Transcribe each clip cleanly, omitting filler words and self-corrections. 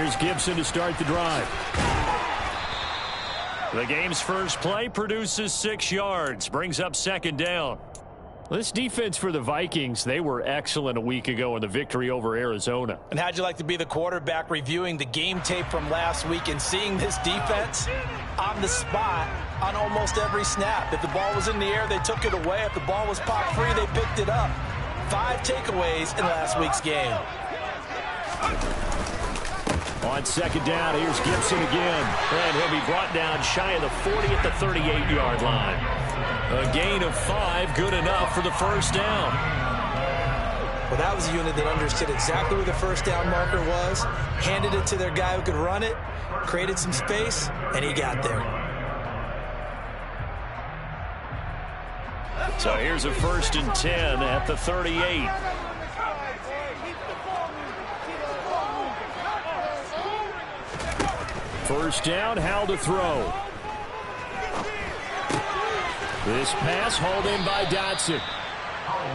Here's Gibson to start the drive. The game's first play produces 6 yards, brings up second down. This defense for the Vikings, they were excellent a week ago in the victory over Arizona. And how'd you like to be the quarterback reviewing the game tape from last week and seeing this defense on the spot on almost every snap? If the ball was in the air, they took it away. If the ball was popped free, they picked it up. 5 takeaways in last week's game. On second down, here's Gibson again. And he'll be brought down shy of the 40 at the 38-yard line. A gain of 5, good enough for the first down. Well, that was a unit that understood exactly where the first down marker was, handed it to their guy who could run it, created some space, and he got there. So here's a 1st and 10 at the 38. First down, how to throw. This pass hauled in by Dotson.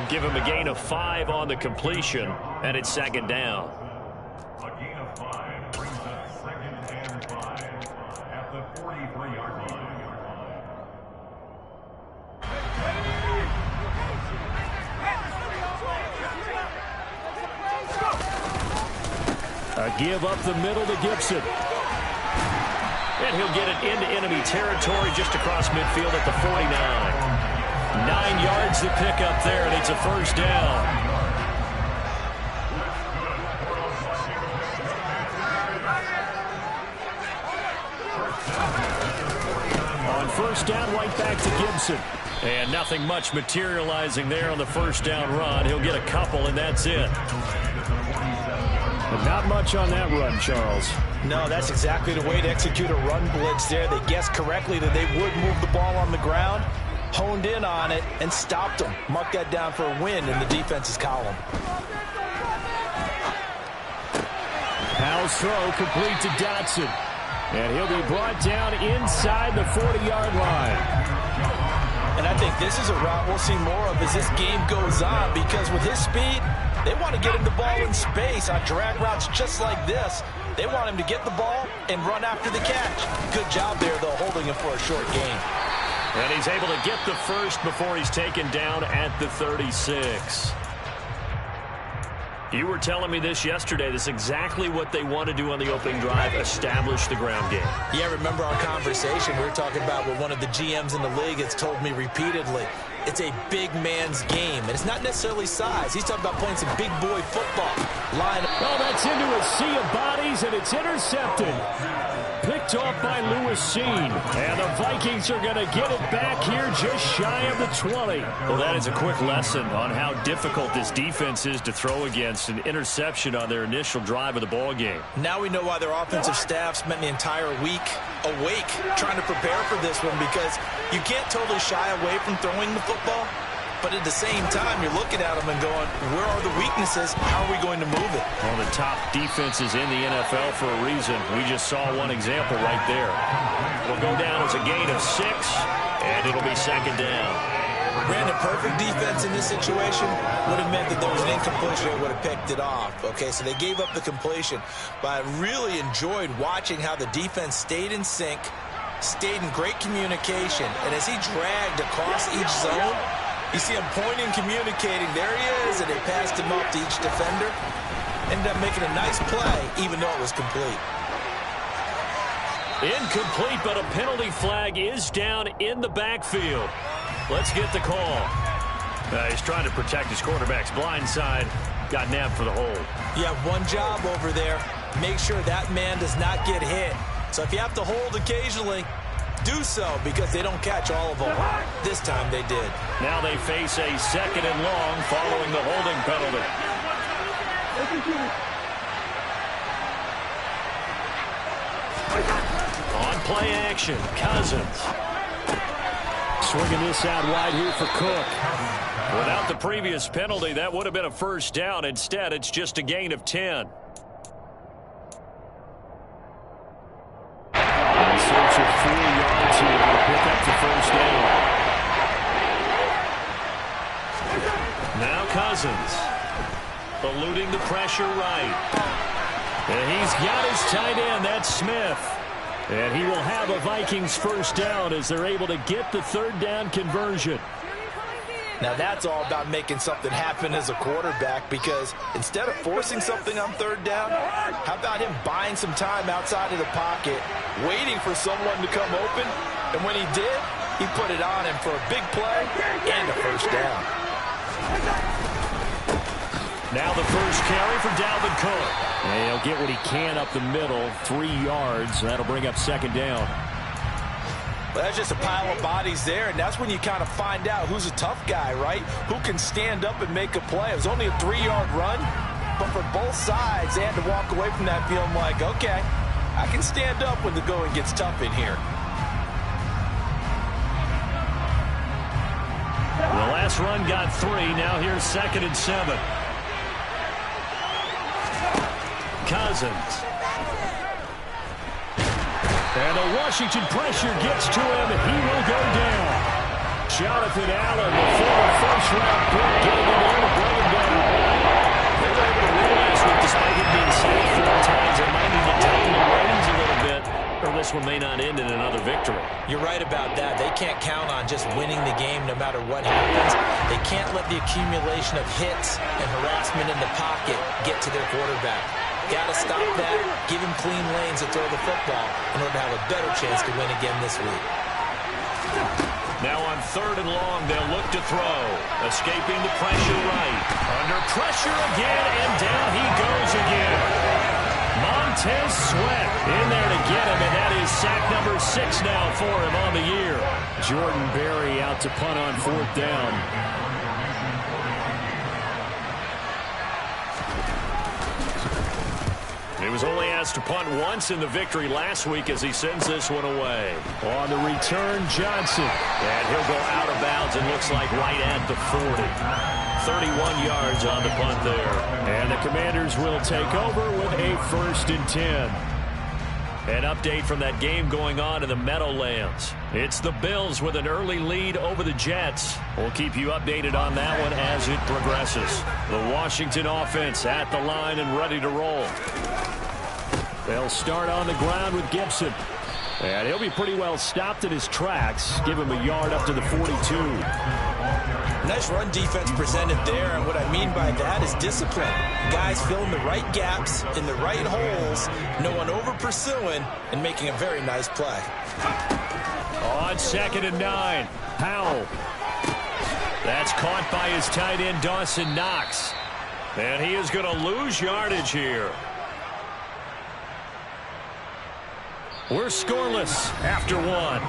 Give him a gain of 5 on the completion, and it's second down. A gain of 5 brings up 2nd and 5 at the 43-yard line. A give up the middle to Gibson. And he'll get it into enemy territory just across midfield at the 49. 9 yards to pick up there, and it's a first down. On first down, right back to Gibson. And nothing much materializing there on the first down run. He'll get a couple, and that's it. But not much on that run, Charles. No, that's exactly the way to execute a run blitz there. They guessed correctly that they would move the ball on the ground, honed in on it, and stopped them. Mark that down for a win in the defense's column. Powell's throw complete to Dotson. And he'll be brought down inside the 40-yard line. And I think this is a route we'll see more of as this game goes on, because with his speed, they want to get him the ball in space on drag routes just like this. They want him to get the ball and run after the catch. Good job there, though, holding him for a short gain. And he's able to get the first before he's taken down at the 36. You were telling me this yesterday. This is exactly what they want to do on the opening drive, establish the ground game. Yeah, remember our conversation? We were talking about what one of the GMs in the league has told me repeatedly. It's a big man's game, and it's not necessarily size. He's talking about playing some big boy football. Line. Oh, that's into a sea of bodies, and it's intercepted. Picked off by Lewis Seen. And the Vikings are going to get it back here just shy of the 20. Well, that is a quick lesson on how difficult this defense is to throw against. An interception on their initial drive of the ball game. Now we know why their offensive staff spent the entire week awake trying to prepare for this one, because you can't totally shy away from throwing the football. But at the same time, you're looking at them and going, where are the weaknesses? How are we going to move it? One of the top defenses in the NFL for a reason. We just saw one example right there. It'll go down as a gain of 6, and it'll be second down. Brandon, perfect defense in this situation would have meant that there was an incompletion that would have picked it off. Okay, so they gave up the completion. But I really enjoyed watching how the defense stayed in sync, stayed in great communication, and as he dragged across each zone, you see him pointing, communicating. There he is, and they passed him up to each defender. Ended up making a nice play, even though it was complete. Incomplete, but a penalty flag is down in the backfield. Let's get the call. He's trying to protect his quarterback's blind side. Got nabbed for the hold. You have one job over there. Make sure that man does not get hit. So if you have to hold occasionally, do so, because they don't catch all of them. This time they did. Now they face a 2nd and long following the holding penalty. On play action, Cousins. Swinging this out wide here for Cook. Without the previous penalty, that would have been a first down. Instead, it's just a gain of 10. In search of 4 yards here to pick up the first down. Now Cousins. Eluding the pressure right. And he's got his tight end. That's Smith. And he will have a Vikings first down as they're able to get the third down conversion. Now that's all about making something happen as a quarterback, because instead of forcing something on third down, how about him buying some time outside of the pocket, waiting for someone to come open, and when he did, he put it on him for a big play and a first down. Now the first carry for Dalvin Cook. And he'll get what he can up the middle, 3 yards. That'll bring up second down. Well, that's just a pile of bodies there, and that's when you kind of find out who's a tough guy, right? Who can stand up and make a play. It was only a 3-yard run, but for both sides, they had to walk away from that feeling like, okay, I can stand up when the going gets tough in here. The last run got 3. Now here's 2nd and 7. Cousins. And the Washington pressure gets to him, and he will go down. Jonathan Allen, the former first-round pick, getting in there to bring him down. They were able to win last week despite him being sacked 4 times. They might need to tighten the reins a little bit, or this one may not end in another victory. You're right about that. They can't count on just winning the game no matter what happens. They can't let the accumulation of hits and harassment in the pocket get to their quarterback. Got to stop that, give him clean lanes to throw the football in order to have a better chance to win again this week. Now on 3rd and long, they'll look to throw. Escaping the pressure right. Under pressure again, and down he goes again. Montez Sweat in there to get him, and that is sack number 6 now for him on the year. Jordan Berry out to punt on 4th down. He was only asked to punt once in the victory last week as he sends this one away. On the return, Johnson. And he'll go out of bounds and looks like right at the 40. 31 yards on the punt there. And the Commanders will take over with a 1st and 10. An update from that game going on in the Meadowlands. It's the Bills with an early lead over the Jets. We'll keep you updated on that one as it progresses. The Washington offense at the line and ready to roll. They'll start on the ground with Gibson. And he'll be pretty well stopped in his tracks. Give him a yard up to the 42. Nice run defense presented there, and what I mean by that is discipline. Guys filling the right gaps in the right holes, no one over pursuing, and making a very nice play. On 2nd and 9, Powell. That's caught by his tight end, Dawson Knox. And he is going to lose yardage here. We're scoreless after 1.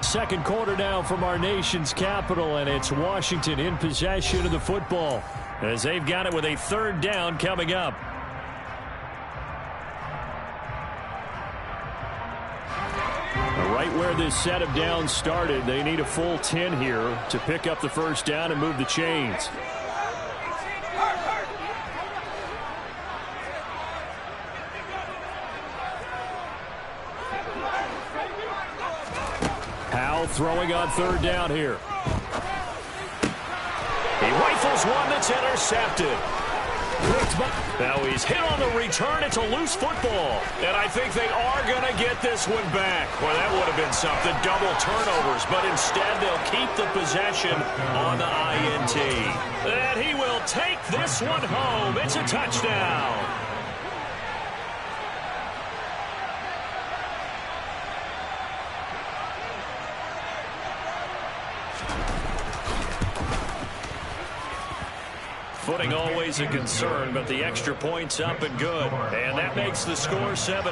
Second quarter now from our nation's capital, and it's Washington in possession of the football as they've got it with a 3rd down coming up. Right where this set of downs started, they need a full 10 here to pick up the first down and move the chains. Powell throwing on 3rd down here. He rifles one that's intercepted. Now he's hit on the return. It's a loose football. And I think they are going to get this one back. Well, that would have been something. Double turnovers. But instead, they'll keep the possession on the INT. And he will take this one home. It's a touchdown. Footing always a concern, but the extra point's up and good. And that makes the score 7-0.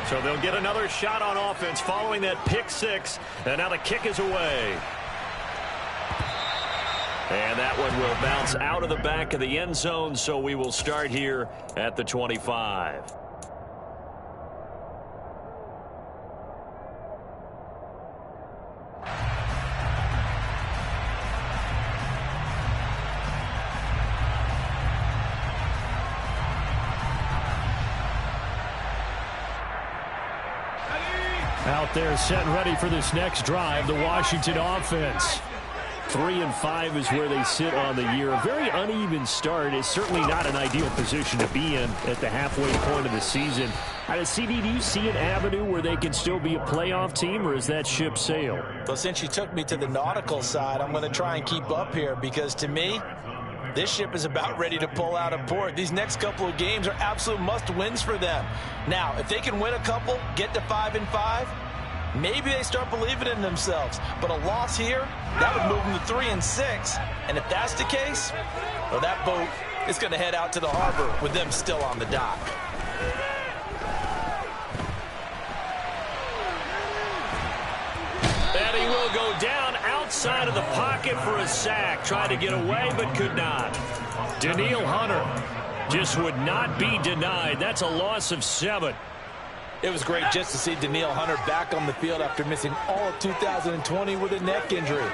So they'll get another shot on offense following that pick 6. And now the kick is away. And that one will bounce out of the back of the end zone, so we will start here at the 25. Out there set and ready for this next drive, the Washington offense. 3-5 is where they sit on the year. A very uneven start. It's certainly not an ideal position to be in at the halfway point of the season. CD, do you see an avenue where they can still be a playoff team, or is that ship sailed? Well, since you took me to the nautical side, I'm going to try and keep up here, because to me, this ship is about ready to pull out of port. These next couple of games are absolute must-wins for them. Now, if they can win a couple, get to 5-5, maybe they start believing in themselves. But a loss here, that would move them to 3-6. And if that's the case, well, that boat is going to head out to the harbor with them still on the dock. And he will go down outside of the pocket for a sack. Tried to get away, but could not. Daniil Hunter just would not be denied. That's a loss of 7. It was great just to see Daniil Hunter back on the field after missing all of 2020 with a neck injury.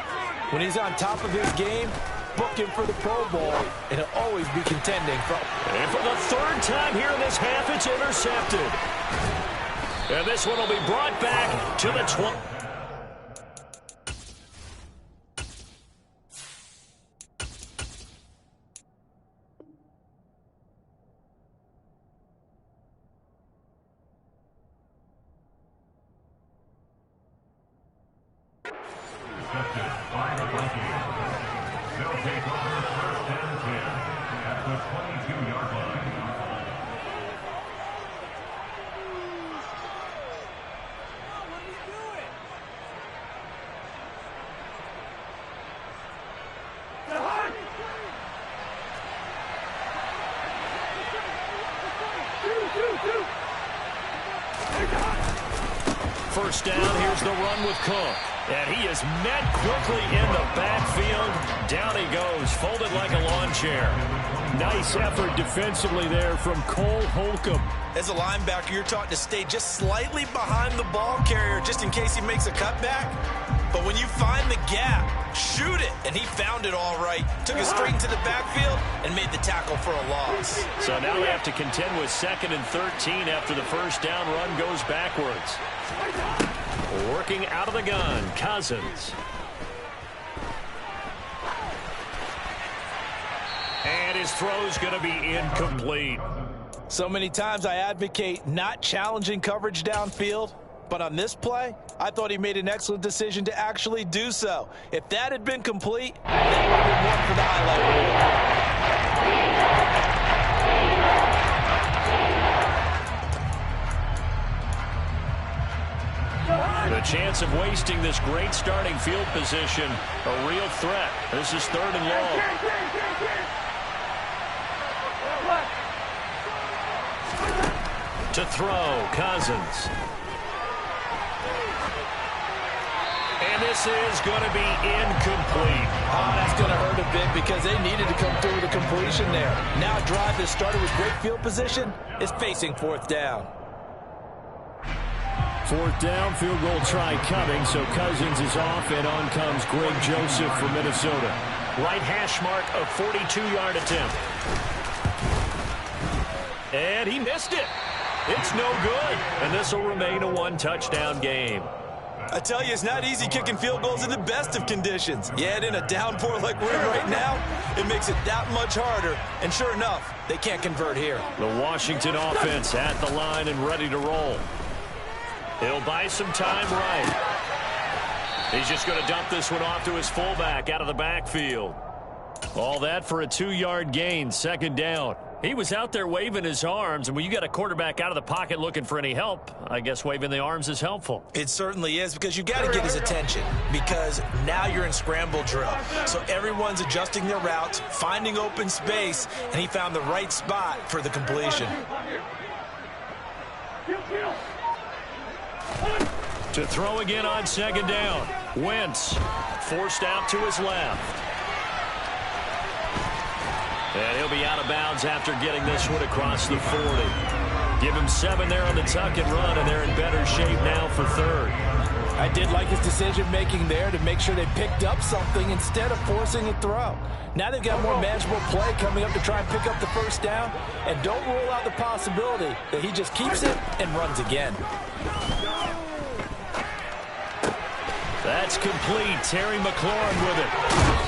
When he's on top of his game, book him for the Pro Bowl, and he'll always be contending. And for the third time here in this half, it's intercepted. And this one will be brought back to the 20. By the Vikings. They'll take over 1st and 10 at the 22-yard line. First down, here's the run with Cook. And he is met quickly in the backfield. Down he goes, folded like a lawn chair. Nice effort defensively there from Cole Holcomb. As a linebacker, you're taught to stay just slightly behind the ball carrier just in case he makes a cutback. But when you find the gap, shoot it. And he found it all right. Took it straight into the backfield and made the tackle for a loss. So now they have to contend with 2nd and 13 after the first down run goes backwards. Working out of the gun, Cousins. And his throw's going to be incomplete. So many times I advocate not challenging coverage downfield, but on this play, I thought he made an excellent decision to actually do so. If that had been complete, that would have been one for the highlight reel. The chance of wasting this great starting field position, a real threat. This is 3rd and long. To throw, Cousins. And this is going to be incomplete. Oh, that's going to hurt a bit because they needed to come through with a completion there. Now a drive that started with great field position is facing 4th down. 4th down, field goal try coming, so Cousins is off, and on comes Greg Joseph from Minnesota. Right hash mark, a 42-yard attempt. And he missed it. It's no good, and this will remain a 1-touchdown game. I tell you, it's not easy kicking field goals in the best of conditions. Yet in a downpour like we're in right now, it makes it that much harder. And sure enough, they can't convert here. The Washington offense at the line and ready to roll. He'll buy some time right. He's just going to dump this one off to his fullback out of the backfield. All that for a 2-yard gain, 2nd down. He was out there waving his arms, and when you got a quarterback out of the pocket looking for any help, I guess waving the arms is helpful. It certainly is, because you got to get his attention, because now you're in scramble drill. So everyone's adjusting their routes, finding open space, and he found the right spot for the completion. To throw again on 2nd down. Wentz forced out to his left. And he'll be out of bounds after getting this one across the 40. Give him 7 there on the tuck and run, and they're in better shape now for 3rd. I did like his decision-making there to make sure they picked up something instead of forcing a throw. Now they've got more manageable play coming up to try and pick up the 1st down, and don't rule out the possibility that he just keeps it and runs again. That's complete. Terry McLaurin with it.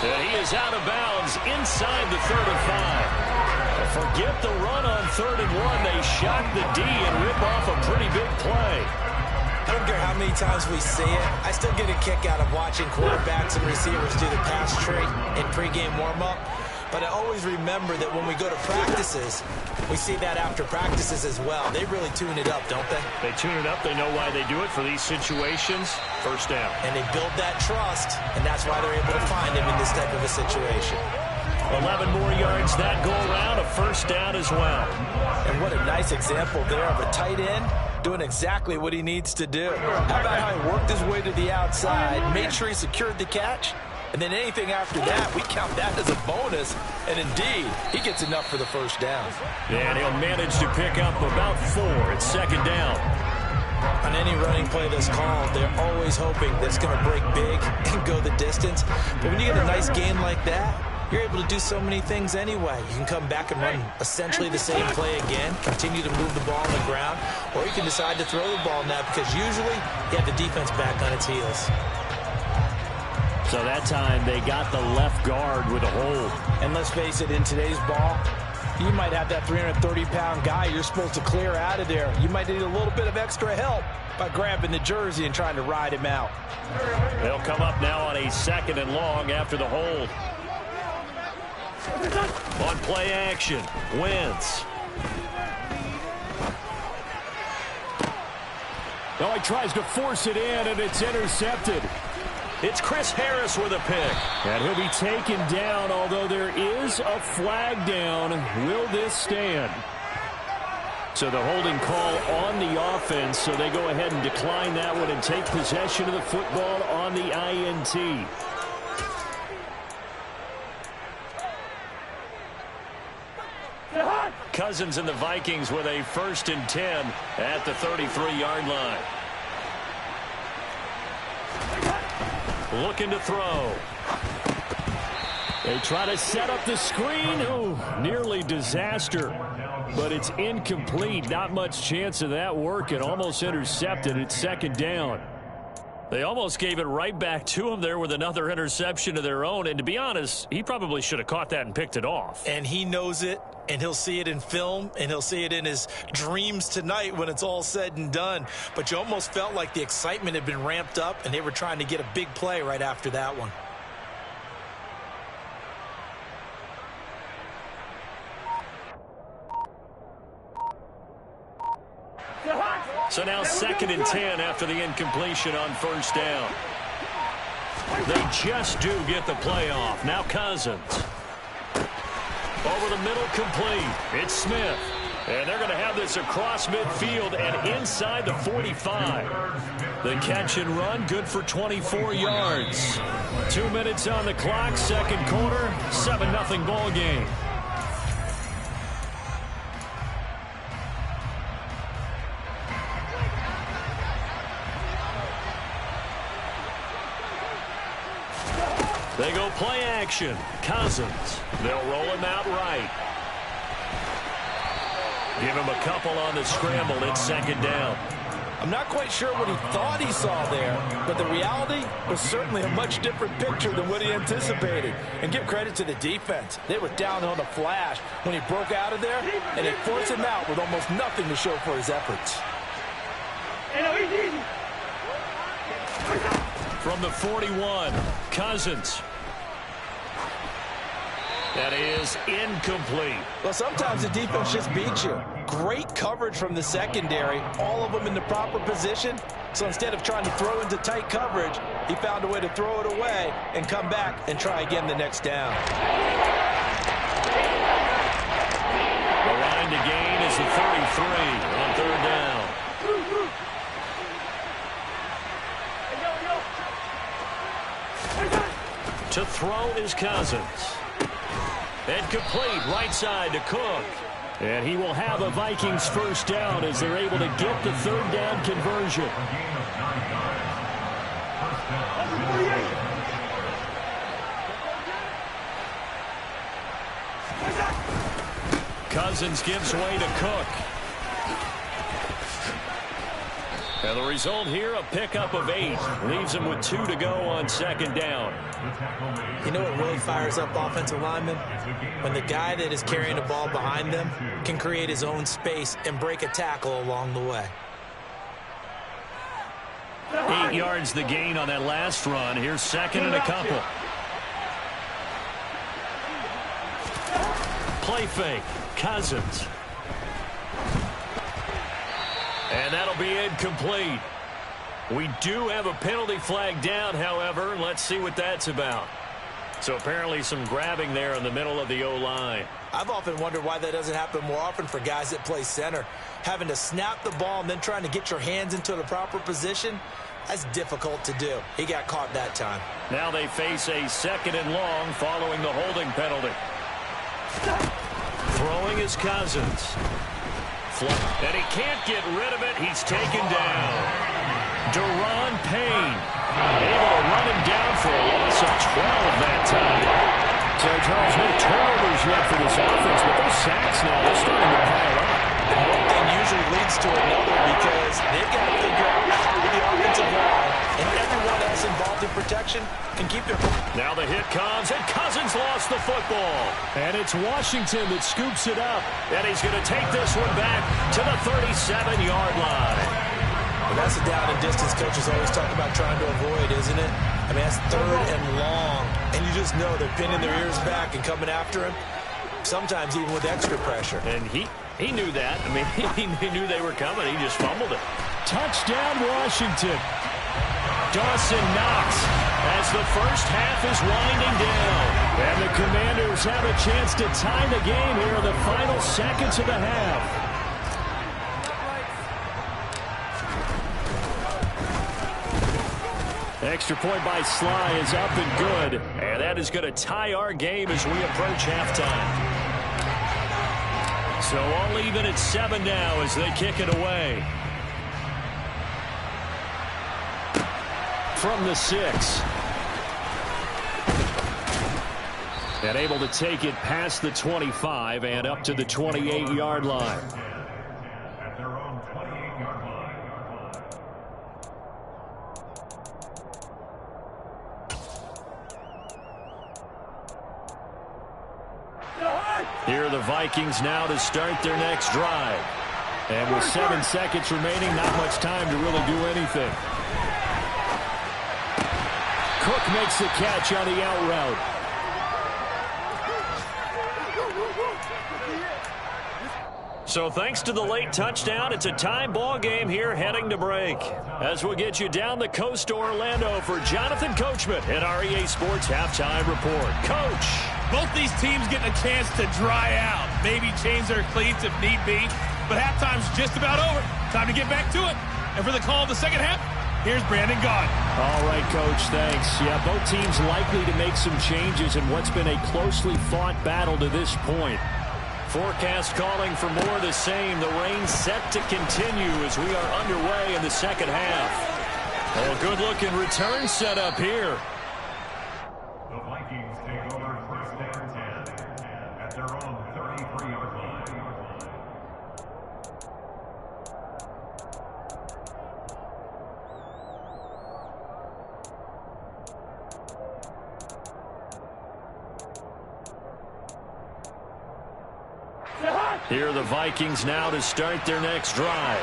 And he is out of bounds inside the 35. Forget the run on 3rd and 1. They shock the D and rip off a pretty big play. I don't care how many times we see it. I still get a kick out of watching quarterbacks and receivers do the pass tree in pregame warm-up. But I always remember that when we go to practices, we see that after practices as well. They really tune it up, don't they? They tune it up. They know why they do it for these situations. First down. And they build that trust, and that's why they're able to find him in this type of a situation. 11 more yards that go around, a first down as well. And what a nice example there of a tight end doing exactly what he needs to do. How about how he worked his way to the outside, made sure he secured the catch, and then anything after that, we count that as a bonus. And indeed, he gets enough for the first down. And he'll manage to pick up about 4 at 2nd down. On any running play that's called, they're always hoping that it's going to break big and go the distance. But when you get a nice gain like that, you're able to do so many things anyway. You can come back and run essentially the same play again, continue to move the ball on the ground, or you can decide to throw the ball now because usually you have the defense back on its heels. So that time they got the left guard with a hold. And let's face it, in today's ball, you might have that 330-pound guy you're supposed to clear out of there. You might need a little bit of extra help by grabbing the jersey and trying to ride him out. They'll come up now on a 2nd and long after the hold. On play action, Wentz. Oh, he tries to force it in, and it's intercepted. It's Chris Harris with a pick. And he'll be taken down, although there is a flag down. Will this stand? So the holding call on the offense, so they go ahead and decline that one and take possession of the football on the INT. Cousins and the Vikings with a 1st and 10 at the 33-yard line. Looking to throw. They try to set up the screen. Oh, nearly disaster. But it's incomplete. Not much chance of that working. Almost intercepted. It's 2nd down. They almost gave it right back to him there with another interception of their own. And to be honest, he probably should have caught that and picked it off. And he knows it, and he'll see it in film, and he'll see it in his dreams tonight when it's all said and done. But you almost felt like the excitement had been ramped up, and they were trying to get a big play right after that one. So now 2nd and 10 after the incompletion on 1st down. They just do get the play off. Now Cousins. Over the middle, complete. It's Smith. And they're going to have this across midfield and inside the 45. The catch and run, good for 24 yards. 2 minutes on the clock, 2nd quarter, 7-0 ball game. They go play action. Cousins. They'll roll him out right. Give him a couple on the scramble. It's 2nd down. I'm not quite sure what he thought he saw there, but the reality was certainly a much different picture than what he anticipated. And give credit to the defense. They were down on the flash when he broke out of there, and they forced him out with almost nothing to show for his efforts. From the 41, Cousins. That is incomplete. Well, sometimes the defense just beats you. Great coverage from the secondary, all of them in the proper position. So instead of trying to throw into tight coverage, he found a way to throw it away and come back and try again the next down. The line to gain is the 33 on 3rd down. To throw is Cousins. And complete right side to Cook. And he will have a Vikings 1st down as they're able to get the 3rd down conversion. Cousins gives way to Cook. And the result here, a pickup of 8. Leaves him with 2 to go on second down. You know what really fires up offensive linemen? When the guy that is carrying the ball behind them can create his own space and break a tackle along the way. 8 yards the gain on that last run. Here's second and a couple. Play fake. Cousins. And that'll be incomplete. We do have a penalty flag down, however. Let's see what that's about. So apparently some grabbing there in the middle of the O-line. I've often wondered why that doesn't happen more often for guys that play center. Having to snap the ball and then trying to get your hands into the proper position, that's difficult to do. He got caught that time. Now they face a second and long following the holding penalty. Throwing is Cousins. And he can't get rid of it. He's taken down. Deron Payne able to run him down for a loss of 12 that time. So, Charles, no turnovers yet for this offense, but those sacks now, they're starting to pile up. One thing usually leads to another because they've got to figure out how the offensive line and everyone else involved in protection can keep their... Now the hit comes, and Cousins lost the football. And it's Washington that scoops it up. And he's going to take this one back to the 37-yard line. Well, that's a down and distance coaches always talk about trying to avoid, isn't it? I mean, that's third and long. And you just know they're pinning their ears back and coming after him, sometimes even with extra pressure. And he knew that. I mean, he knew they were coming. He just fumbled it. Touchdown, Washington. Dawson Knox as the first half is winding down. And the Commanders have a chance to tie the game here in the final seconds of the half. Extra point by Sly is up and good. And that is going to tie our game as we approach halftime. So all even at 7 now as they kick it away. From the 6. And able to take it past the 25 and up to the 28-yard line. At their own 28-yard line. Here are the Vikings now to start their next drive. And with 7 seconds remaining, not much time to really do anything. Cook makes the catch on the out route. So thanks to the late touchdown, it's a tie ball game here heading to break. As we'll get you down the coast to Orlando for Jonathan Coachman at our EA Sports Halftime Report. Coach! Both these teams getting a chance to dry out, maybe change their cleats if need be, but halftime's just about over. Time to get back to it. And for the call of the second half, here's Brandon Gaudin. All right, Coach, thanks. Yeah, both teams likely to make some changes in what's been a closely fought battle to this point. Forecast calling for more of the same. The rain set to continue as we are underway in the second half. Oh, good-looking return set up here. The Vikings take over first and 10 at their own 33-yard line. Here are the Vikings now to start their next drive.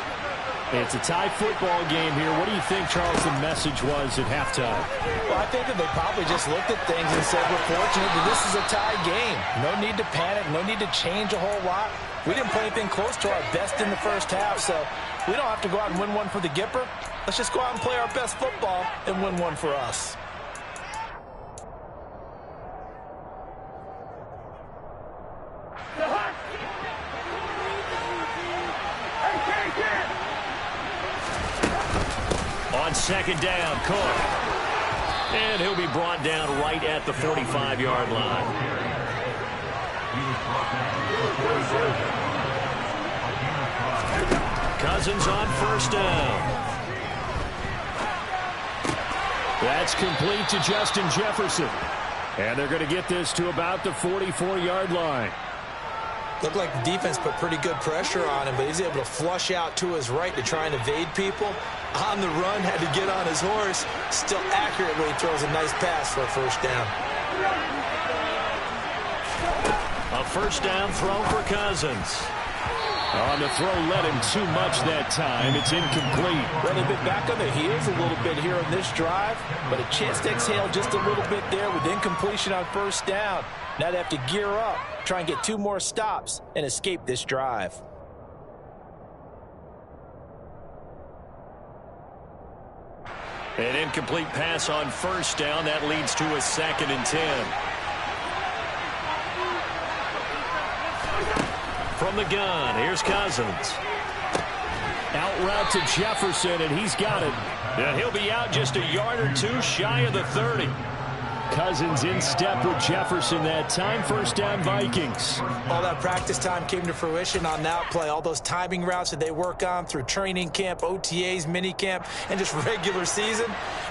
It's a tie football game here. What do you think, Charles, the message was at halftime? Well, I think that they probably just looked at things and said, we're fortunate that this is a tie game. No need to panic, no need to change a whole lot. We didn't play anything close to our best in the first half, so we don't have to go out and win one for the Gipper. Let's just go out and play our best football and win one for us. On second down, Cook. And he'll be brought down right at the 45-yard line. Cousins on first down. That's complete to Justin Jefferson. And they're going to get this to about the 44-yard line. Looked like the defense put pretty good pressure on him, but he's able to flush out to his right to try and evade people. On the run, had to get on his horse. Still accurately throws a nice pass for a first down. A first down throw for Cousins. On the throw, led him too much that time. It's incomplete. Well, they've been back on their heels a little bit here on this drive, but a chance to exhale just a little bit there with incompletion on first down. Now they have to gear up, try and get 2 more stops, and escape this drive. An incomplete pass on first down. That leads to a 2nd and 10. From the gun, here's Cousins. Out route to Jefferson, and he's got it. Yeah, he'll be out just a yard or 2 shy of the 30. Cousins in step with Jefferson that time. First down, Vikings. All that practice time came to fruition on that play. All those timing routes that they work on through training camp, OTAs, minicamp, and just regular season,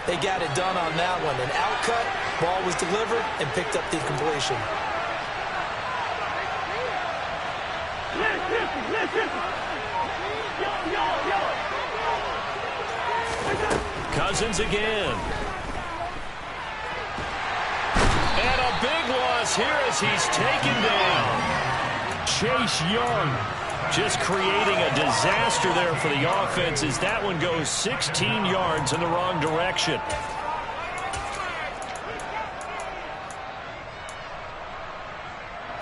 they got it done on that one. An outcut, ball was delivered, and picked up the completion. Cousins again. And a big loss here as he's taken down. Chase Young just creating a disaster there for the offense as that one goes 16 yards in the wrong direction.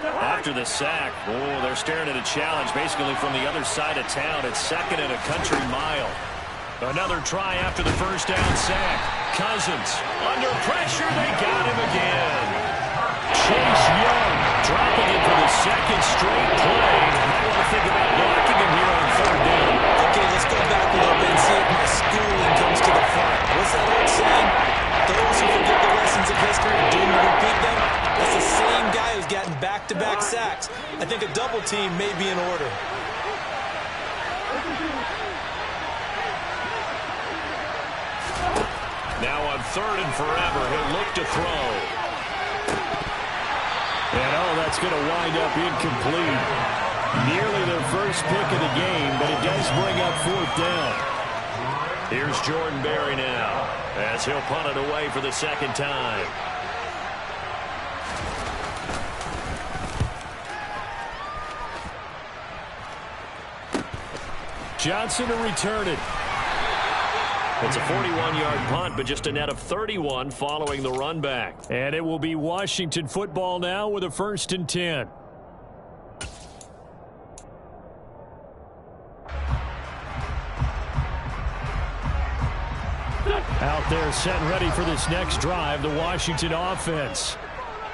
After the sack, they're staring at a challenge basically from the other side of town. It's 2nd and a country mile. Another try after the first down sack. Cousins under pressure. They got him again. Chase Young dropping it for the 2nd straight play. I want to think about blocking him here on 3rd down. Okay, let's go back a little bit and see if my schooling comes to the front. What's that old saying? Those who forget the lessons of history are doomed to repeat them. That's the same guy who's gotten back-to-back sacks. I think a double team may be in order. Now on 3rd and forever, he'll look to throw. And that's going to wind up incomplete. Nearly their first pick of the game, but it does bring up 4th down. Here's Jordan Berry now as he'll punt it away for the 2nd time. Johnson to return it. It's a 41-yard punt, but just a net of 31 following the run back. And it will be Washington football now with a 1st and 10. Out there set and ready for this next drive, the Washington offense.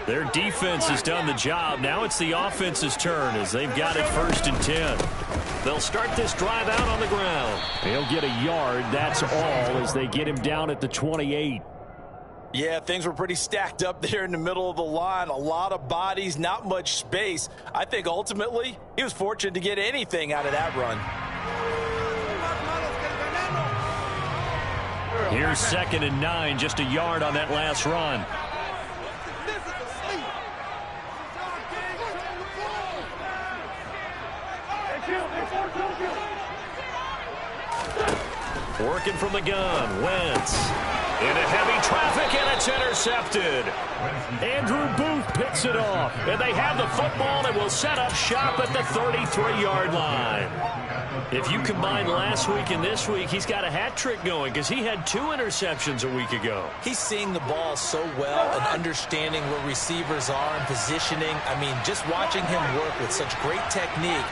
Their defense has done the job. Now it's the offense's turn as they've got it 1st and 10. They'll start this drive out on the ground. He'll get a yard, that's all, as they get him down at the 28. Yeah, things were pretty stacked up there in the middle of the line. A lot of bodies, not much space. I think ultimately he was fortunate to get anything out of that run. Here's 2nd and 9, just a yard on that last run. Working from the gun, Wentz. Into heavy traffic, and it's intercepted. Andrew Booth picks it off, and they have the football and will set up shop at the 33-yard line. If you combine last week and this week, he's got a hat trick going because he had 2 interceptions a week ago. He's seeing the ball so well and understanding where receivers are and positioning. I mean, just watching him work with such great technique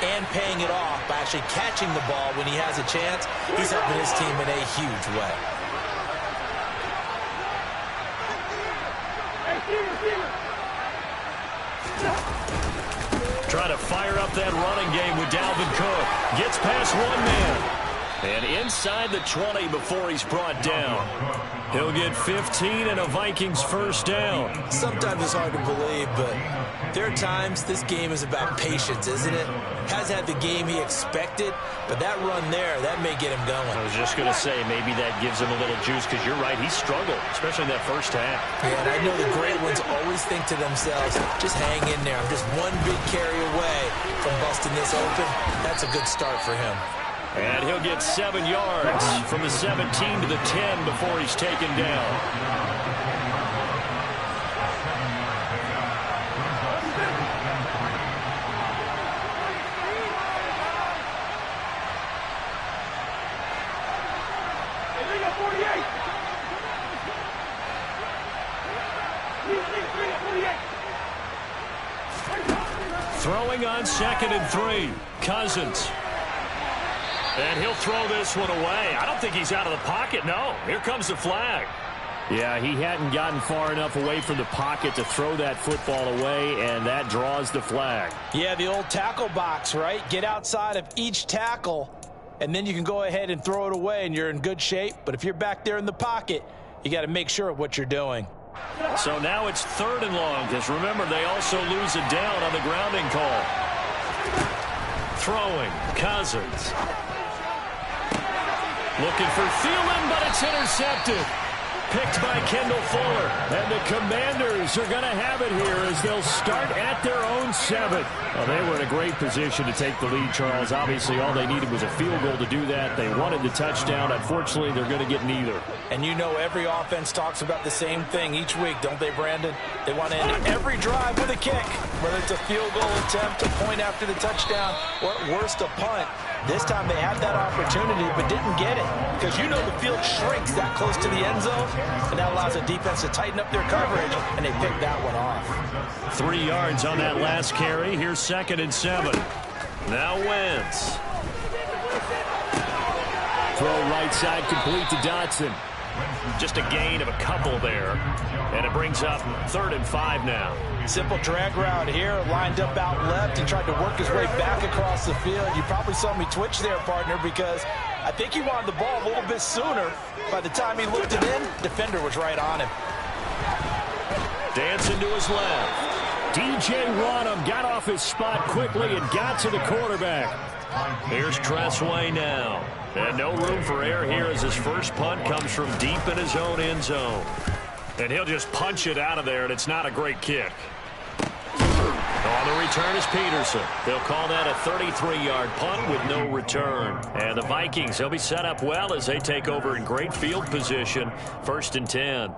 and paying it off by actually catching the ball when he has a chance, he's helping his team in a huge way. Trying to fire up that running game with Dalvin Cook. Gets past one man. And inside the 20 before he's brought down. He'll get 15 and a Vikings first down. Sometimes it's hard to believe, but There are times this game is about patience, isn't it? Hasn't had the game he expected, but that run there, that may get him going. I was just going to say, maybe that gives him a little juice, because you're right, he struggled, especially in that first half. Yeah, and I know the great ones always think to themselves, just hang in there. I'm just one big carry away from busting this open. That's a good start for him. And he'll get 7 yards from the 17 to the 10 before he's taken down. Throwing on 2nd and 3. Cousins. And he'll throw this one away. I don't think he's out of the pocket. No, here comes the flag. Yeah, he hadn't gotten far enough away from the pocket to throw that football away, and that draws the flag. Yeah, the old tackle box, right? Get outside of each tackle, and then you can go ahead and throw it away, and you're in good shape. But if you're back there in the pocket, you got to make sure of what you're doing. So now it's 3rd and long, because remember, they also lose a down on the grounding call. Throwing, Cousins. Looking for Thielen, but it's intercepted. Picked by Kendall Fuller. And the Commanders are going to have it here as they'll start at their own 7. Well, they were in a great position to take the lead, Charles. Obviously, all they needed was a field goal to do that. They wanted the touchdown. Unfortunately, they're going to get neither. And you know every offense talks about the same thing each week, don't they, Brandon? They want to end every drive with a kick, whether it's a field goal attempt, a point after the touchdown, or at worst, a punt. This time they had that opportunity but didn't get it, because you know the field shrinks that close to the end zone, and that allows the defense to tighten up their coverage, and they picked that one off. 3 yards on that last carry. Here's 2nd and 7. Now Wentz. Throw right side complete to Dotson. Just a gain of a couple there. And it brings up 3rd and 5 now. Simple drag route here, lined up out left and tried to work his way back across the field. You probably saw me twitch there, partner, because I think he wanted the ball a little bit sooner. By the time he looked it in, defender was right on him. Dancing to his left. DJ Wadham got off his spot quickly and got to the quarterback. Here's Tressway now. And no room for error here as his first punt comes from deep in his own end zone. And he'll just punch it out of there, and it's not a great kick. On the return is Peterson. They'll call that a 33-yard punt with no return. And the Vikings, they'll be set up well as they take over in great field position. 1st and 10.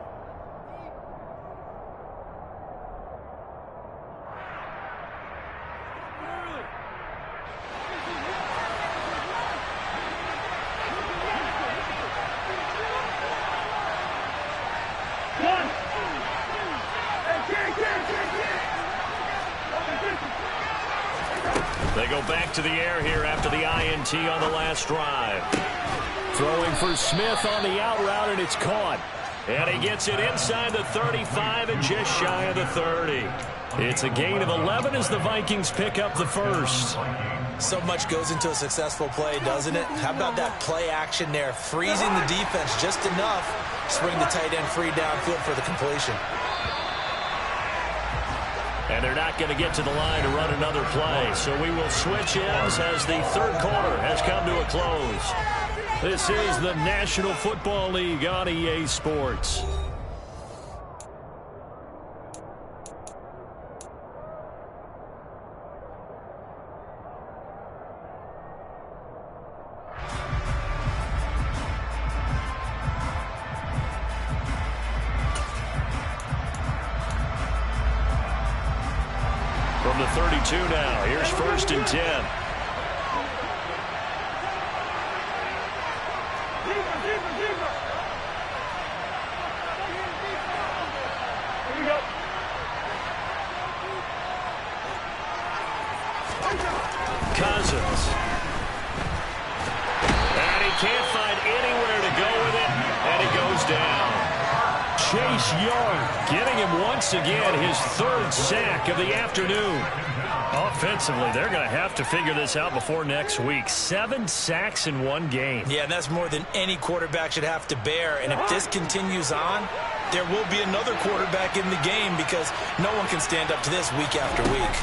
They go back to the air here after the INT on the last drive. Throwing for Smith on the out route, and it's caught. And he gets it inside the 35 and just shy of the 30. It's a gain of 11 as the Vikings pick up the first. So much goes into a successful play, doesn't it? How about that play action there? Freezing the defense just enough. Swing the tight end free downfield for the completion. And they're not going to get to the line to run another play. So we will switch ends as the 3rd quarter has come to a close. This is the National Football League on EA Sports. From the 32 now, here's 1st and 10. Cousins. And he can't find anywhere to go with it, and he goes down. Chase Young getting him once again his 3rd sack of the afternoon. Offensively, they're going to have to figure this out before next week. 7 sacks in one game. Yeah, and that's more than any quarterback should have to bear. And if this continues on, there will be another quarterback in the game because no one can stand up to this week after week.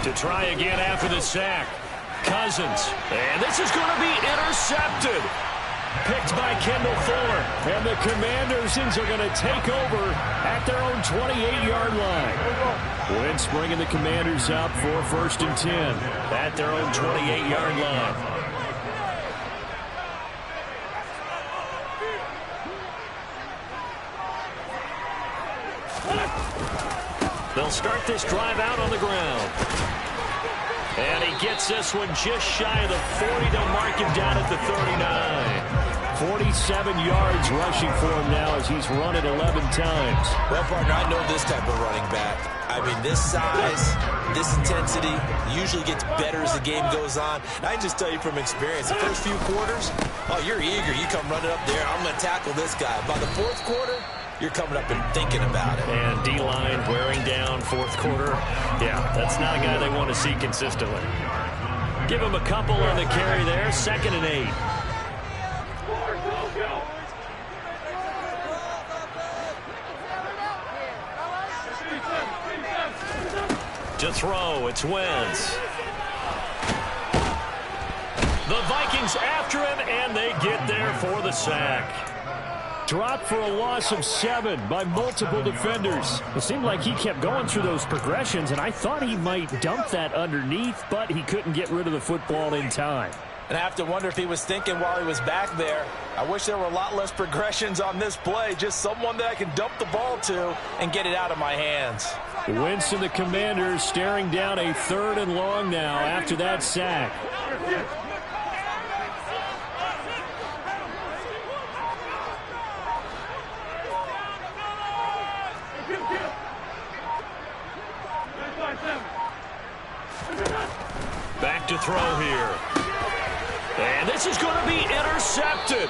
To try again after the sack. Cousins. And this is going to be intercepted. Picked by Kendall Fuller. And the Commanders are going to take over at their own 28-yard line. Wentz bringing the Commanders up for 1st and 10 at their own 28-yard line. They'll start this drive out on the ground. And he gets this one just shy of the 40. They'll mark him down at the 39. 47 yards rushing for him now as he's run it 11 times. Well, partner, I know this type of running back. I mean, this size, this intensity usually gets better as the game goes on. And I can just tell you from experience, the first few quarters, oh, you're eager. You come running up there. I'm going to tackle this guy. By the 4th quarter, you're coming up and thinking about it. And D-line wearing down 4th quarter. Yeah, that's not a guy they want to see consistently. Give him a couple on the carry there. 2nd and 8. To throw, it's Wentz. The Vikings after him, and they get there for the sack. Dropped for a loss of 7 by multiple defenders. It seemed like he kept going through those progressions, and I thought he might dump that underneath, but he couldn't get rid of the football in time. And I have to wonder if he was thinking while he was back there, I wish there were a lot less progressions on this play, just someone that I can dump the ball to and get it out of my hands. Wentz and the Commanders staring down a 3rd and long now after that sack. Back to throw here. And this is going to be intercepted.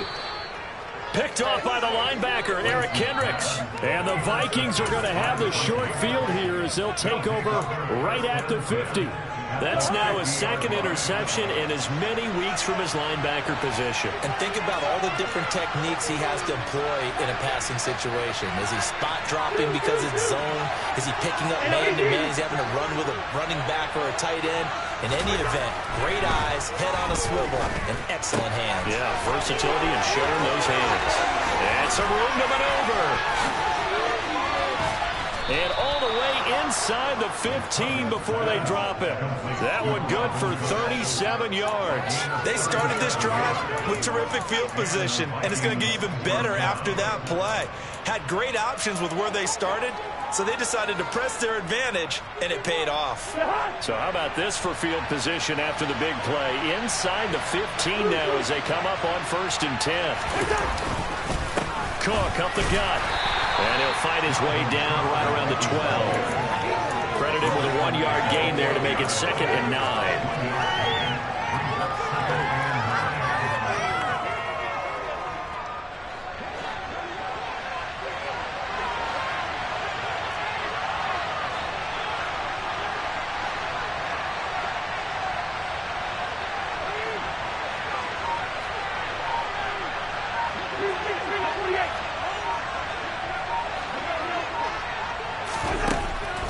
Picked off by the linebacker, Eric Kendricks. And the Vikings are going to have the short field here as they'll take over right at the 50. That's now his 2nd interception in as many weeks from his linebacker position. And think about all the different techniques he has to employ in a passing situation. Is he spot dropping because it's zone? Is he picking up man-to-man? He's having to run with a running back or a tight end. In any event, great eyes, head on a swivel, and excellent hands. Yeah, versatility and showing those hands. And some room to maneuver. And all the way inside the 15 before they drop him. That one good for 37 yards. They started this drive with terrific field position, and it's going to get even better after that play. Had great options with where they started, so they decided to press their advantage, and it paid off. So how about this for field position after the big play? Inside the 15 now as they come up on 1st and 10. Cook up the gut. And he'll fight his way down right around the 12. Credited with a 1-yard gain there to make it 2nd and 9.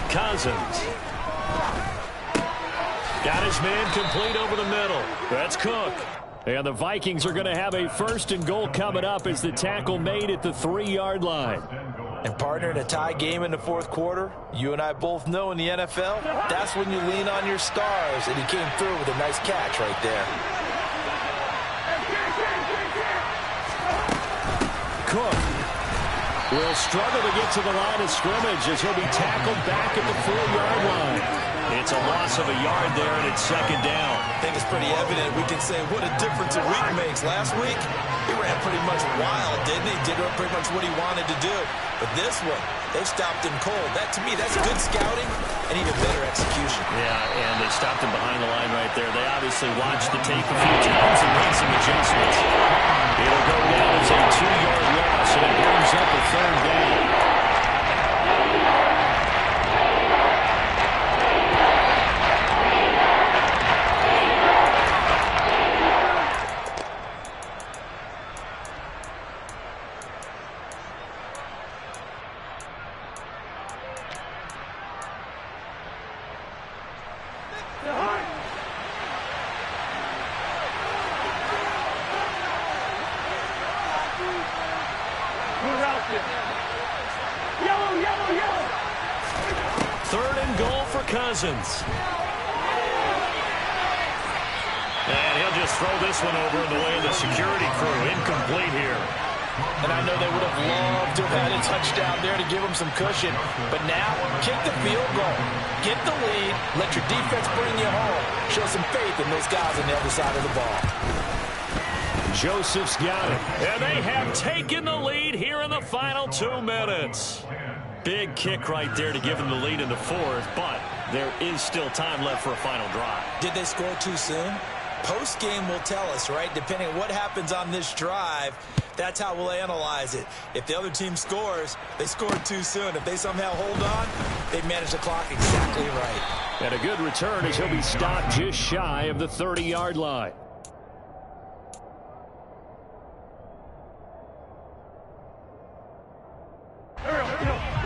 Cousins. Got his man complete over the middle. That's Cook. And the Vikings are going to have a 1st and goal coming up as the tackle made at the 3-yard line. And partner, in a tie game in the 4th quarter, you and I both know in the NFL, that's when you lean on your stars. And he came through with a nice catch right there. Cook will struggle to get to the line of scrimmage as he'll be tackled back at the 4-yard line. It's a loss of a yard there, and it's 2nd down. I think it's pretty evident. We can say what a difference a week makes. Last week, he ran pretty much wild, didn't he? Did pretty much what he wanted to do. But this one, they stopped him cold. That, to me, that's good scouting and even better execution. Yeah, and they stopped him behind the line right there. They obviously watched the tape a few times and made some adjustments. It'll go down as a 2-yard loss, and it brings up a 3rd down. Cousins. And he'll just throw this one over in the way of the security crew. Incomplete here. And I know they would have loved to have had a touchdown there to give them some cushion. But now, kick the field goal. Get the lead. Let your defense bring you home. Show some faith in those guys on the other side of the ball. Joseph's got it. And they have taken the lead here in the final 2 minutes. Big kick right there to give them the lead in the fourth, but there is still time left for a final drive. Did they score too soon? Post-game will tell us, right? Depending on what happens on this drive, that's how we'll analyze it. If the other team scores, they scored too soon. If they somehow hold on, they manage the clock exactly right. And a good return as he'll be stopped just shy of the 30-yard line.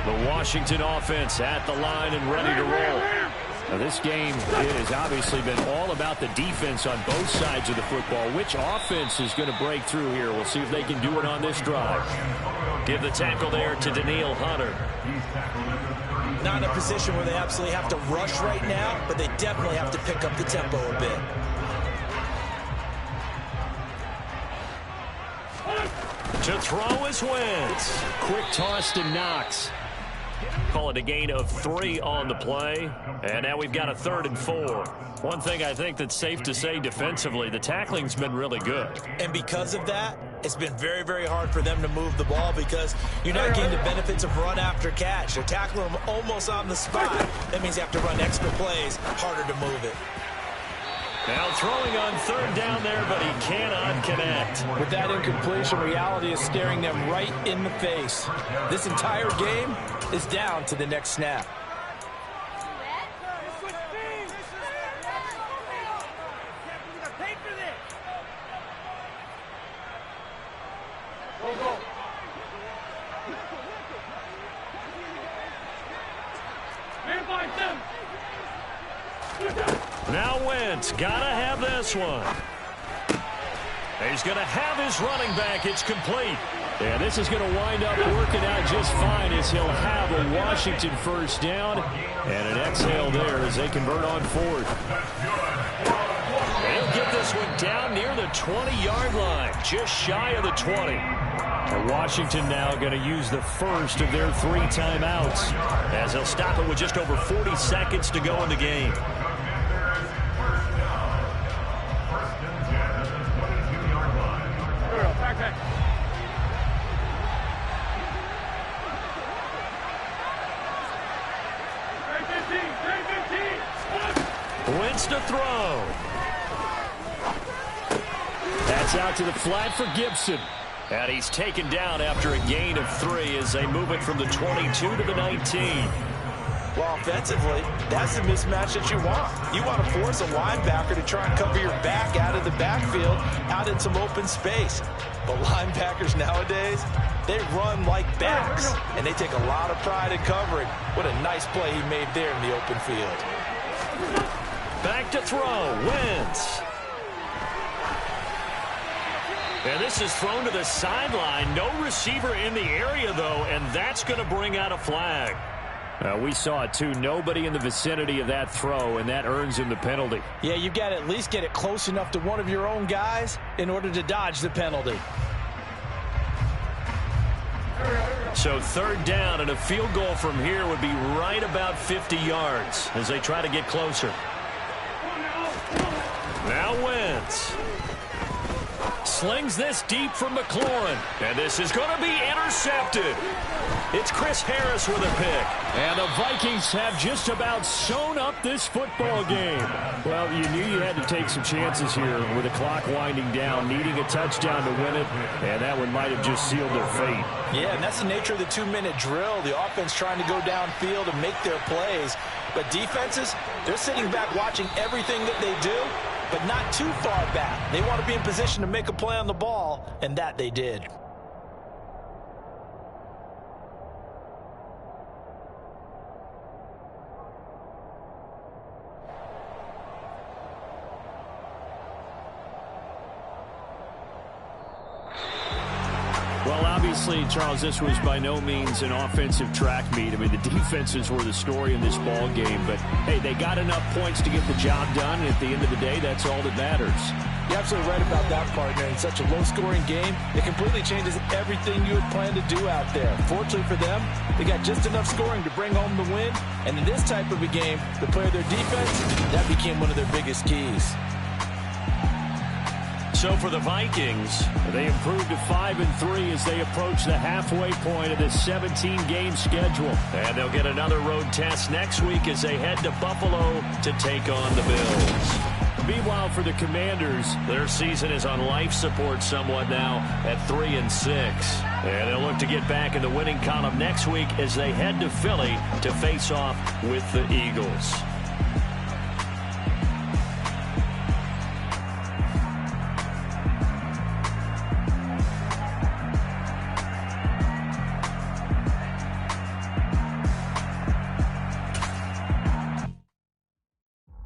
The Washington offense at the line and ready to roll. Now, this game has obviously been all about the defense on both sides of the football. Which offense is going to break through here? We'll see if they can do it on this drive. Give the tackle there to Danielle Hunter. Not in a position where they absolutely have to rush right now, but they definitely have to pick up the tempo a bit. To throw is Wentz. Quick toss to Knox. Call it a gain of 3 on the play. And now we've got a 3rd and 4. One thing I think that's safe to say defensively, the tackling's been really good. And because of that, it's been very, very hard for them to move the ball because you're not getting the benefits of run after catch. They're tackling them almost on the spot. That means you have to run extra plays, harder to move it. Now throwing on 3rd down there, but he cannot connect. With that incompletion, reality is staring them right in the face. This entire game is down to the next snap. Now Wentz, gotta have this one. He's gonna have his running back. It's complete. And this is going to wind up working out just fine as he'll have a Washington first down and an exhale there as they convert on 4th. They'll get this one down near the 20-yard line, just shy of the 20. And Washington now going to use the first of their 3 timeouts as they'll stop it with just over 40 seconds to go in the game. Wentz to throw. That's out to the flat for Gibson. And he's taken down after a gain of 3 as they move it from the 22 to the 19. Well, offensively, that's the mismatch that you want. You want to force a linebacker to try and cover your back out of the backfield, out in some open space. But linebackers nowadays, they run like backs, and they take a lot of pride in covering. What a nice play he made there in the open field. Back to throw, Wentz. And this is thrown to the sideline. No receiver in the area, though, and that's going to bring out a flag. We saw it, too. Nobody in the vicinity of that throw, and that earns him the penalty. Yeah, you've got to at least get it close enough to one of your own guys in order to dodge the penalty. So 3rd down, and a field goal from here would be right about 50 yards as they try to get closer. Now Wentz slings this deep from McLaurin, and this is going to be intercepted. It's Chris Harris with a pick. And the Vikings have just about sewn up this football game. Well, you knew you had to take some chances here with the clock winding down, needing a touchdown to win it, and that one might have just sealed their fate. Yeah, and that's the nature of the 2-minute drill. The offense trying to go downfield and make their plays. But defenses, they're sitting back watching everything that they do, but not too far back. They want to be in position to make a play on the ball, and that they did. Well, Well, obviously, Charles, this was by no means an offensive track meet. I mean, the defenses were the story in this ball game. But, hey, they got enough points to get the job done. And at the end of the day, that's all that matters. You're absolutely right about that, partner. In such a low-scoring game, it completely changes everything you had planned to do out there. Fortunately for them, they got just enough scoring to bring home the win. And in this type of a game, to play their defense, that became one of their biggest keys. So for the Vikings, they improved to 5-3 as they approach the halfway point of this 17-game schedule. And they'll get another road test next week as they head to Buffalo to take on the Bills. Meanwhile, for the Commanders, their season is on life support somewhat now at 3-6. And they'll look to get back in the winning column next week as they head to Philly to face off with the Eagles.